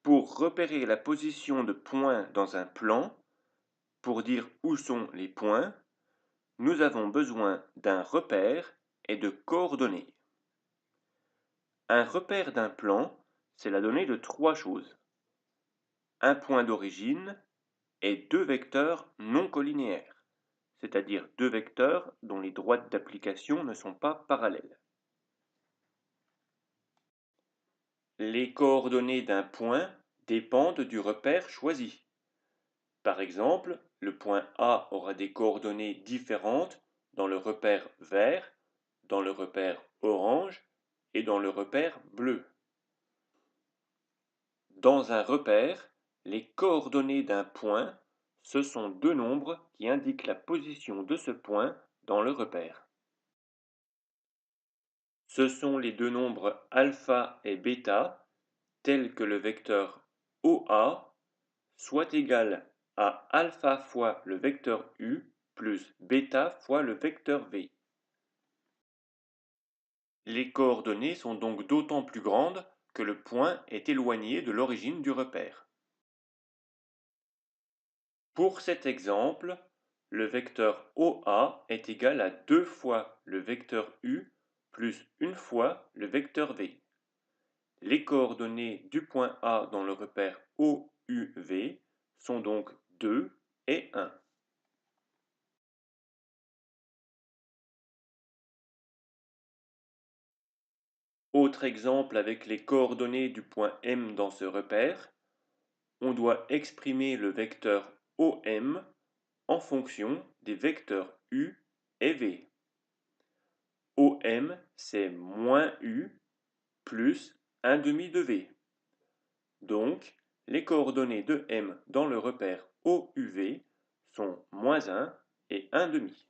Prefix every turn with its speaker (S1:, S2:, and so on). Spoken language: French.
S1: Pour repérer la position de points dans un plan, pour dire où sont les points, nous avons besoin d'un repère et de coordonnées. Un repère d'un plan, c'est la donnée de trois choses. Un point d'origine et deux vecteurs non collinéaires, c'est-à-dire deux vecteurs dont les droites d'application ne sont pas parallèles. Les coordonnées d'un point dépendent du repère choisi. Par exemple, le point A aura des coordonnées différentes dans le repère vert, dans le repère orange et dans le repère bleu. Dans un repère, les coordonnées d'un point, ce sont deux nombres qui indiquent la position de ce point dans le repère. Ce sont les deux nombres alpha et bêta, tels que le vecteur OA soit égal à alpha fois le vecteur U plus bêta fois le vecteur V. Les coordonnées sont donc d'autant plus grandes que le point est éloigné de l'origine du repère. Pour cet exemple, le vecteur OA est égal à 2 fois le vecteur U plus 1 fois le vecteur V. Les coordonnées du point A dans le repère OUV sont donc 2 et 1. Autre exemple avec les coordonnées du point M dans ce repère, on doit exprimer le vecteur OM en fonction des vecteurs U et V. OM, c'est moins U plus 1 demi de V. Donc, les coordonnées de M dans le repère OUV sont moins 1 et 1 demi.